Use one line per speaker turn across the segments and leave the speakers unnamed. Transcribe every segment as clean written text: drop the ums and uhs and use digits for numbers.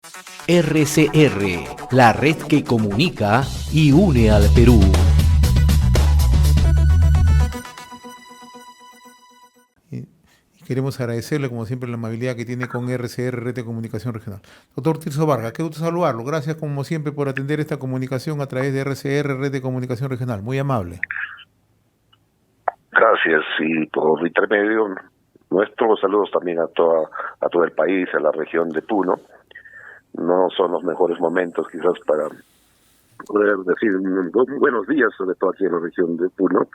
RCR, la red que comunica y une al Perú.
Queremos agradecerle, como siempre, la amabilidad que tiene con RCR, Red de Comunicación Regional. Doctor Tirso Vargas, qué gusto saludarlo. Gracias, como siempre, por atender esta comunicación a través de RCR, Red de Comunicación Regional. Muy amable.
Gracias, y por intermedio, nuestros saludos también a todo el país, a la región de Puno. No son los mejores momentos quizás para poder decir buenos días, sobre todo aquí en la región de Puno,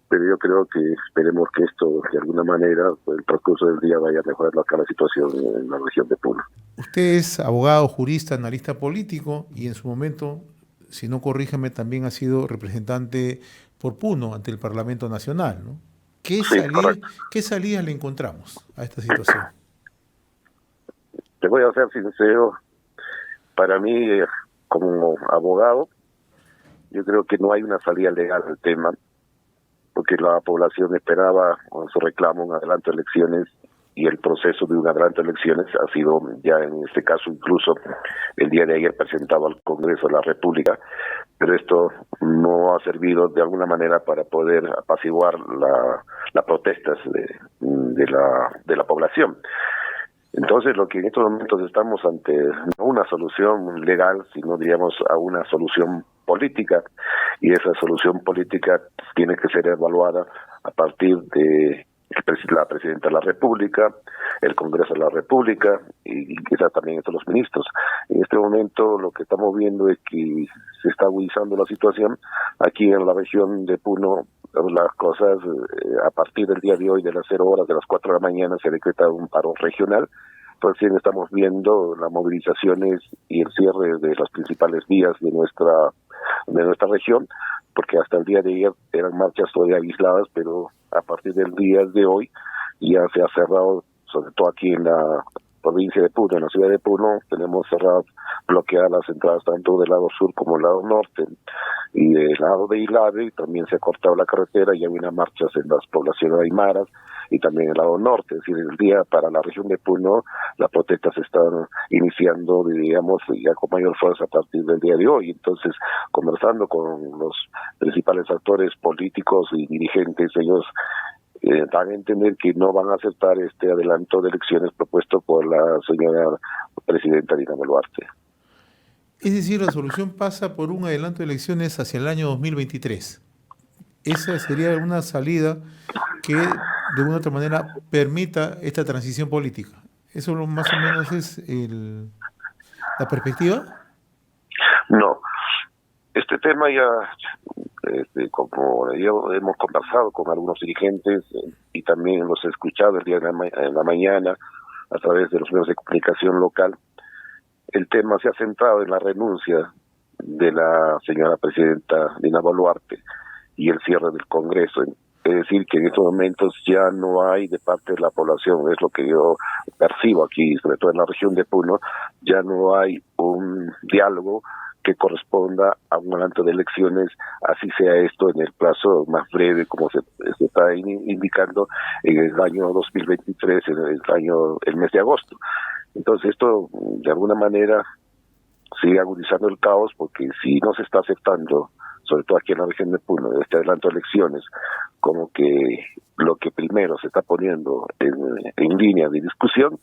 pero yo creo que esperemos que esto, de alguna manera, el transcurso del día vaya a mejorar acá la situación en la región de Puno.
Usted es abogado, jurista, analista político y en su momento, si no corríjame, también ha sido representante por Puno ante el Parlamento Nacional, ¿no? ¿Qué salidas le encontramos a esta situación?
Te voy a ser sincero, para mí, como abogado, yo creo que no hay una salida legal al tema, porque la población esperaba con su reclamo un adelanto de elecciones, y el proceso de un adelanto de elecciones ha sido ya en este caso incluso el día de ayer presentado al Congreso de la República, pero esto no ha servido de alguna manera para poder apaciguar las protestas de la población. Entonces, lo que en estos momentos estamos ante no una solución legal, sino diríamos a una solución política, y esa solución política tiene que ser evaluada a partir de la Presidenta de la República, el Congreso de la República y quizás también los ministros. En este momento lo que estamos viendo es que se está agudizando la situación aquí en la región de Puno. Las cosas, a partir del día de hoy, de las 0 horas, de las 4 de la mañana, se decreta un paro regional. Recién estamos viendo las movilizaciones y el cierre de las principales vías de nuestra región, porque hasta el día de ayer eran marchas todavía aisladas, pero a partir del día de hoy ya se ha cerrado, sobre todo aquí en la provincia de Puno, en la ciudad de Puno, tenemos cerradas, bloqueadas las entradas tanto del lado sur como del lado norte, y del lado de Ilave también se ha cortado la carretera y hay unas marchas en las poblaciones aymaras y también en el lado norte. Es decir, el día para la región de Puno, las protestas se están iniciando, digamos, ya con mayor fuerza a partir del día de hoy. Entonces, conversando con los principales actores políticos y dirigentes, ellos dan a entender que no van a aceptar este adelanto de elecciones propuesto por la señora presidenta Dina Boluarte.
Es decir, la solución pasa por un adelanto de elecciones hacia el año 2023. Esa sería una salida que de una u otra manera permita esta transición política. ¿Eso más o menos es la perspectiva?
No. Este tema ya, como ya hemos conversado con algunos dirigentes y también los he escuchado el día en la mañana a través de los medios de comunicación local, el tema se ha centrado en la renuncia de la señora presidenta Dina Boluarte y el cierre del Congreso. Es decir, que en estos momentos ya no hay de parte de la población, es lo que yo percibo aquí, sobre todo en la región de Puno, ya no hay un diálogo que corresponda a un adelanto de elecciones, así sea esto en el plazo más breve, como se está indicando en el año 2023, en el mes de agosto. Entonces esto de alguna manera sigue agudizando el caos, porque si no se está aceptando, sobre todo aquí en la región de Puno, este adelanto de elecciones, como que lo que primero se está poniendo en línea de discusión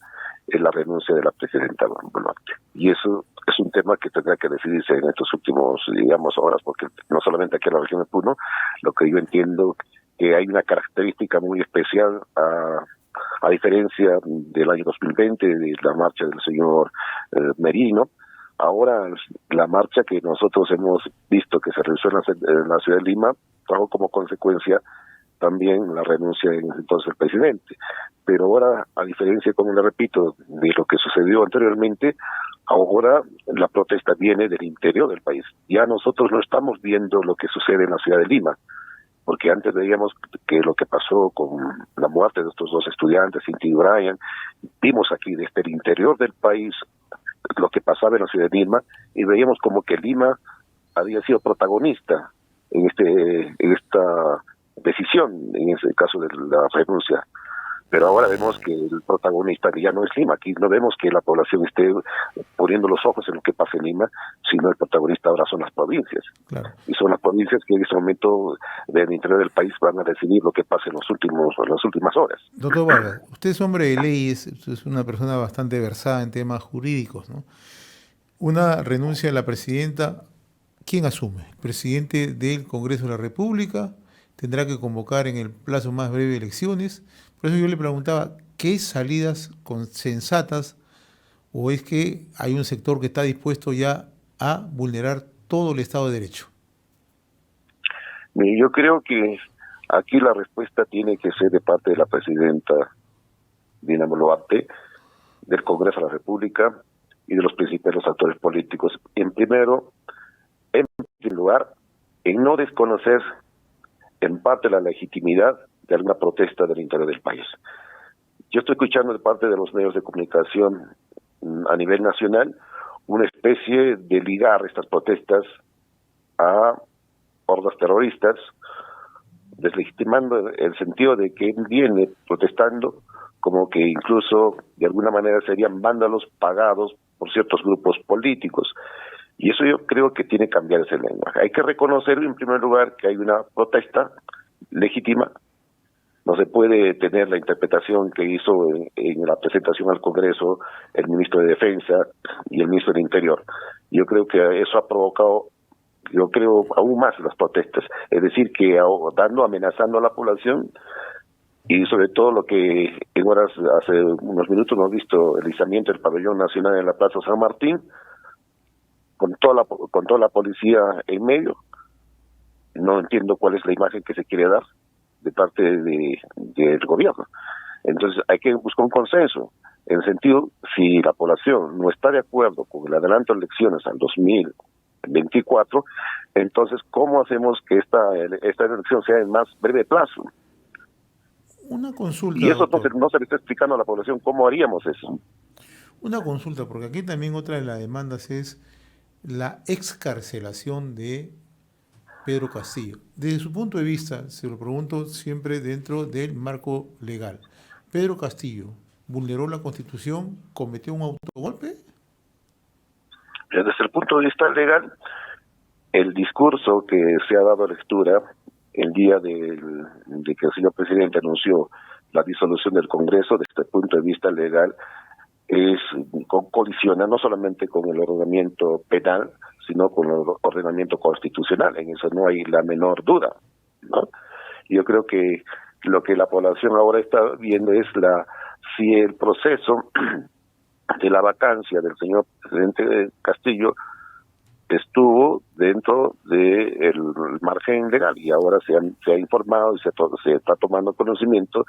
es la renuncia de la presidenta Boluarte. Y eso es un tema que tendrá que decidirse en estos últimos, digamos, horas, porque no solamente aquí en la región de Puno, lo que yo entiendo que hay una característica muy especial a diferencia del año 2020, de la marcha del señor Merino. Ahora, la marcha que nosotros hemos visto que se realizó en la ciudad de Lima trajo como consecuencia también la renuncia entonces del presidente. Pero ahora, a diferencia, como le repito, de lo que sucedió anteriormente, ahora la protesta viene del interior del país. Ya nosotros no estamos viendo lo que sucede en la ciudad de Lima, porque antes veíamos que lo que pasó con la muerte de estos 2 estudiantes, Cinti y Brian, vimos aquí desde el interior del país lo que pasaba en la ciudad de Lima, y veíamos como que Lima había sido protagonista en esta decisión, en ese caso de la renuncia Pero ahora vemos que el protagonista ya no es Lima. Aquí no vemos que la población esté poniendo los ojos en lo que pasa en Lima, sino el protagonista ahora son las provincias.
Claro.
Y son las provincias que en este momento del interior del país van a decidir lo que pasa en las últimas horas.
Doctor Vargas, usted es hombre de leyes, es una persona bastante versada en temas jurídicos, ¿no? Una renuncia de la presidenta, ¿quién asume? ¿El presidente del Congreso de la República? ¿Tendrá que convocar en el plazo más breve elecciones? Por eso yo le preguntaba, ¿qué salidas sensatas o es que hay un sector que está dispuesto ya a vulnerar todo el Estado de Derecho?
Yo creo que aquí la respuesta tiene que ser de parte de la presidenta Dina Boluarte, del Congreso de la República y de los principales actores políticos. En primer lugar, en no desconocer en parte la legitimidad de alguna protesta del interior del país. Yo estoy escuchando de parte de los medios de comunicación a nivel nacional una especie de ligar estas protestas a hordas terroristas, deslegitimando el sentido de que él viene protestando como que incluso de alguna manera serían vándalos pagados por ciertos grupos políticos. Y eso yo creo que tiene que cambiar ese lenguaje. Hay que reconocer en primer lugar que hay una protesta legítima. No se puede tener la interpretación que hizo en la presentación al Congreso el ministro de Defensa y el ministro del Interior. Yo creo que eso ha provocado, yo creo, aún más las protestas. Es decir, que amenazando a la población y sobre todo lo que en horas, hace unos minutos hemos visto el izamiento del pabellón nacional en la Plaza San Martín, con toda la policía en medio. No entiendo cuál es la imagen que se quiere dar de parte del gobierno. Entonces hay que buscar un consenso, en el sentido, si la población no está de acuerdo con el adelanto de elecciones al 2024, entonces ¿cómo hacemos que esta elección sea en más breve plazo?
Una consulta,
Y eso
doctor.
no se le está explicando a la población cómo haríamos eso.
Una consulta, porque aquí también otra de las demandas es la excarcelación de Pedro Castillo. Desde su punto de vista, se lo pregunto siempre dentro del marco legal. ¿Pedro Castillo vulneró la Constitución, cometió un autogolpe?
Desde el punto de vista legal, el discurso que se ha dado lectura el día de que el señor presidente anunció la disolución del Congreso, desde el punto de vista legal, colisiona no solamente con el ordenamiento penal, sino con el ordenamiento constitucional. En eso no hay la menor duda, ¿no? Yo creo que lo que la población ahora está viendo es si el proceso de la vacancia del señor presidente Castillo estuvo dentro del margen legal, y ahora se ha informado y se está tomando conocimiento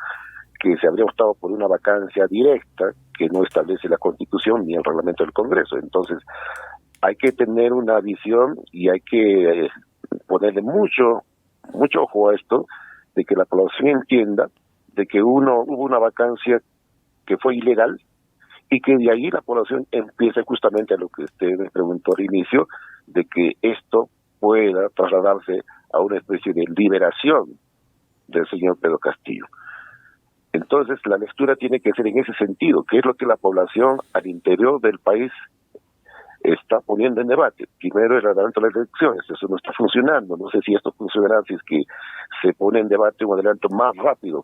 que se habría optado por una vacancia directa que no establece la Constitución ni el reglamento del Congreso. Entonces hay que tener una visión y hay que ponerle mucho ojo a esto, de que la población entienda de que hubo una vacancia que fue ilegal, y que de ahí la población empiece justamente a lo que usted me preguntó al inicio, de que esto pueda trasladarse a una especie de liberación del señor Pedro Castillo. Entonces la lectura tiene que ser en ese sentido, que es lo que la población al interior del país está poniendo en debate. Primero, el adelanto de las elecciones, eso no está funcionando. No sé si esto funcionará si es que se pone en debate un adelanto más rápido.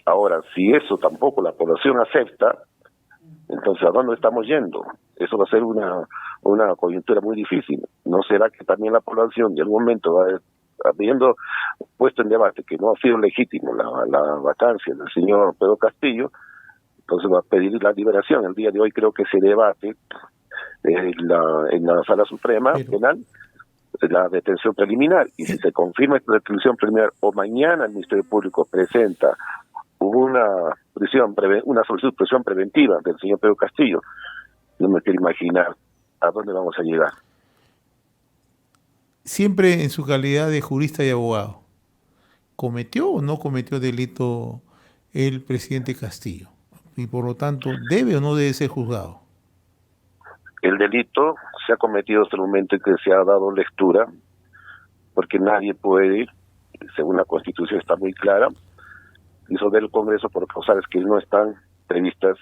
Ahora, si eso tampoco la población acepta, entonces ¿a dónde estamos yendo? Eso va a ser una coyuntura muy difícil. ¿No será que también la población en algún momento va habiendo puesto en debate que no ha sido legítimo la vacancia del señor Pedro Castillo, entonces va a pedir la liberación? El día de hoy creo que se debate en la Sala Suprema Penal la detención preliminar, y si se confirma esta detención preliminar o mañana el Ministerio Público presenta una solicitud de prisión preventiva del señor Pedro Castillo, no me quiero imaginar a dónde vamos a llegar.
Siempre en su calidad de jurista y abogado, ¿cometió o no cometió delito el presidente Castillo? Y por lo tanto, ¿debe o no debe ser juzgado?
El delito se ha cometido hasta el momento en que se ha dado lectura, porque nadie puede, según la Constitución está muy clara, disolver el Congreso por causales que no están previstas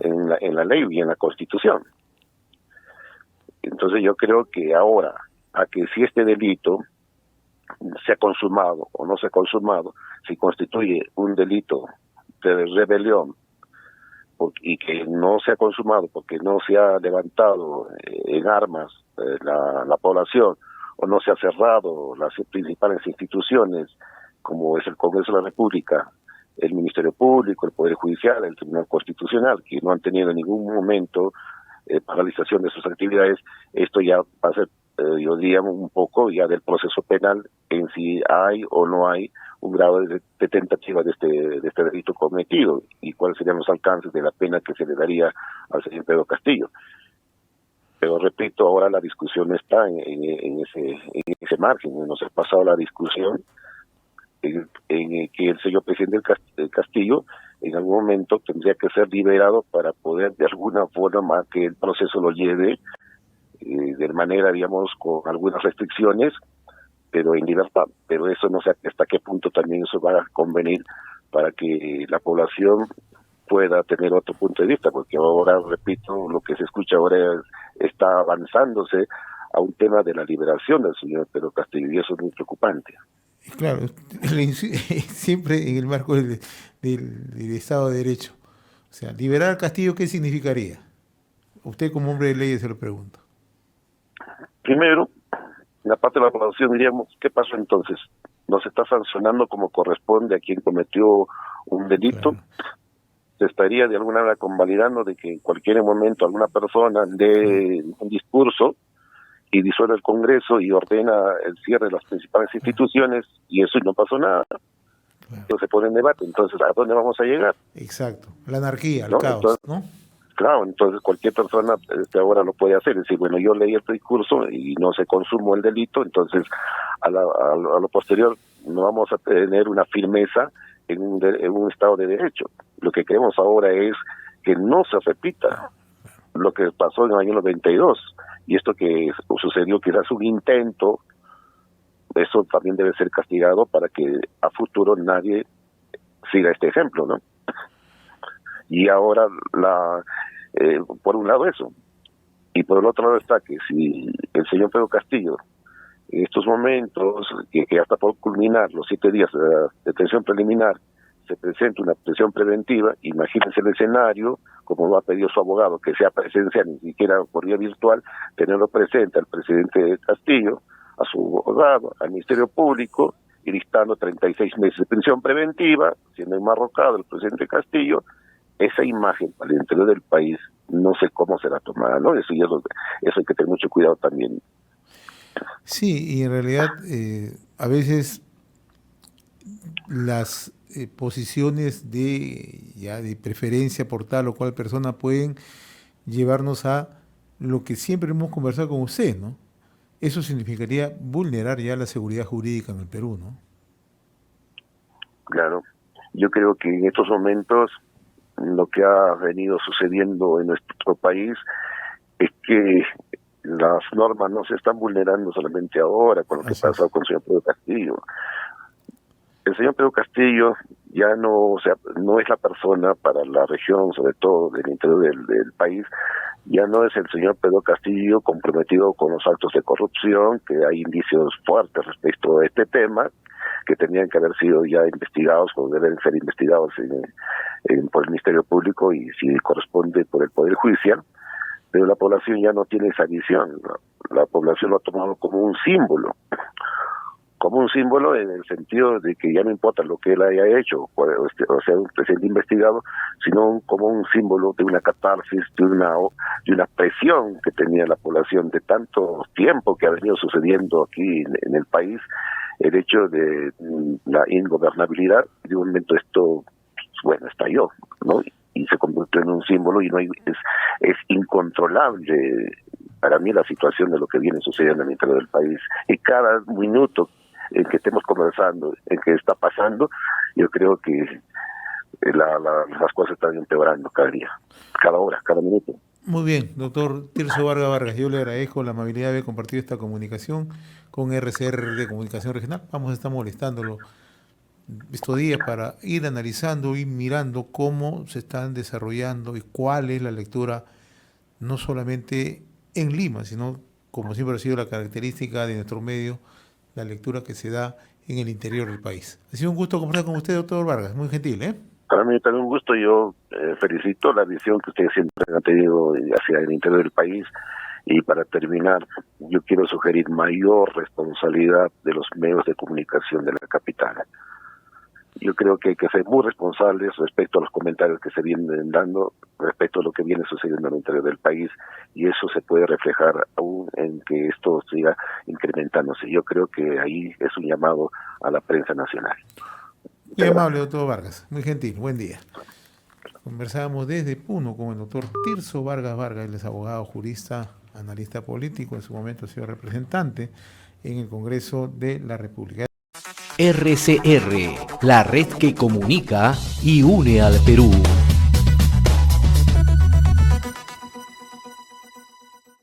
en la ley y en la Constitución. Entonces yo creo que ahora, a que si este delito se ha consumado o no se ha consumado, si constituye un delito de rebelión y que no se ha consumado porque no se ha levantado en armas la población, o no se ha cerrado las principales instituciones como es el Congreso de la República, el Ministerio Público, el Poder Judicial, el Tribunal Constitucional, que no han tenido en ningún momento paralización de sus actividades, esto ya va a ser, yo diría, un poco ya del proceso penal en si hay o no hay un grado de tentativa de este delito cometido y cuáles serían los alcances de la pena que se le daría al señor Pedro Castillo. Pero repito, ahora la discusión está en ese margen. Nos ha pasado la discusión en que el señor presidente del Castillo en algún momento tendría que ser liberado para poder de alguna forma que el proceso lo lleve de manera, digamos, con algunas restricciones, pero en libertad. Pero eso no sé hasta qué punto también eso va a convenir para que la población pueda tener otro punto de vista, porque ahora, repito, lo que se escucha ahora está avanzándose a un tema de la liberación del señor Pedro Castillo, y eso es muy preocupante.
Claro, siempre en el marco del Estado de Derecho. O sea, liberar al Castillo, ¿qué significaría? Usted como hombre de leyes se lo pregunto.
Primero, la parte de la población diríamos, ¿qué pasó entonces? ¿No se está sancionando como corresponde a quien cometió un delito? Claro. Se estaría de alguna manera convalidando de que en cualquier momento alguna persona dé un discurso y disuelve el Congreso y ordena el cierre de las principales instituciones, y eso no pasó nada. Claro. Entonces se pone en debate. Entonces, ¿a dónde vamos a llegar?
Exacto. La anarquía, el caos, entonces, ¿no?
Claro, entonces cualquier persona ahora lo puede hacer. Es decir, bueno, yo leí este discurso y no se consumó el delito, entonces a lo posterior no vamos a tener una firmeza en un Estado de Derecho. Lo que queremos ahora es que no se repita lo que pasó en el año 92, y esto que sucedió quizás un intento, eso también debe ser castigado para que a futuro nadie siga este ejemplo, ¿no? Y ahora, por un lado eso, y por el otro lado está que si el señor Pedro Castillo, en estos momentos, que ya está por culminar los 7 días de detención preliminar, se presenta una prisión preventiva, imagínense el escenario, como lo ha pedido su abogado, que sea presencial, ni siquiera por vía virtual, tenerlo presente al presidente Castillo, a su abogado, al Ministerio Público, y dictando 36 meses de prisión preventiva, siendo enmarrocado el presidente Castillo. Esa imagen para el interior del país, no sé cómo será tomada, ¿no? Eso hay que tener mucho cuidado también.
Sí, y en realidad a veces las posiciones de preferencia por tal o cual persona pueden llevarnos a lo que siempre hemos conversado con usted, ¿no? Eso significaría vulnerar ya la seguridad jurídica en el Perú, ¿no? Claro,
yo creo que en estos momentos lo que ha venido sucediendo en nuestro país es que las normas no se están vulnerando solamente ahora con lo que ha pasado con el señor Pedro Castillo. El señor Pedro Castillo ya no es la persona para la región, sobre todo del interior del país, ya no es el señor Pedro Castillo comprometido con los actos de corrupción, que hay indicios fuertes respecto a este tema, que tenían que haber sido ya investigados, o deben ser investigados por el Ministerio Público y si corresponde por el Poder Judicial, pero la población ya no tiene esa visión. La población lo ha tomado como un símbolo en el sentido de que ya no importa lo que él haya hecho, o sea, un presidente investigado, sino como un símbolo de una catarsis, de una presión que tenía la población de tanto tiempo que ha venido sucediendo aquí en el país, el hecho de la ingobernabilidad. De un momento esto, bueno, estalló, ¿no? Y se convirtió en un símbolo, y no es incontrolable para mí la situación de lo que viene sucediendo en el interior del país. Y cada minuto en que estemos conversando, en que está pasando, yo creo que las cosas están empeorando cada día, cada hora, cada minuto.
Muy bien, doctor Tirso Vargas, yo le agradezco la amabilidad de haber compartido esta comunicación con RCR de Comunicación Regional. Vamos a estar molestándolo estos días para ir analizando y mirando cómo se están desarrollando y cuál es la lectura, no solamente en Lima, sino, como siempre ha sido la característica de nuestro medio, la lectura que se da en el interior del país. Ha sido un gusto conversar con usted, doctor Vargas, muy gentil, ¿eh?
Para mí también un gusto. Yo felicito la visión que ustedes siempre han tenido hacia el interior del país. Y para terminar, yo quiero sugerir mayor responsabilidad de los medios de comunicación de la capital. Yo creo que hay que ser muy responsables respecto a los comentarios que se vienen dando, respecto a lo que viene sucediendo en el interior del país, y eso se puede reflejar aún en que esto siga incrementándose. Yo creo que ahí es un llamado a la prensa nacional.
Muy amable, doctor Vargas, muy gentil, buen día. Conversábamos desde Puno con el doctor Tirso Vargas Vargas, él es abogado, jurista, analista político, en su momento ha sido representante en el Congreso de la República.
RCR, la red que comunica y une al Perú.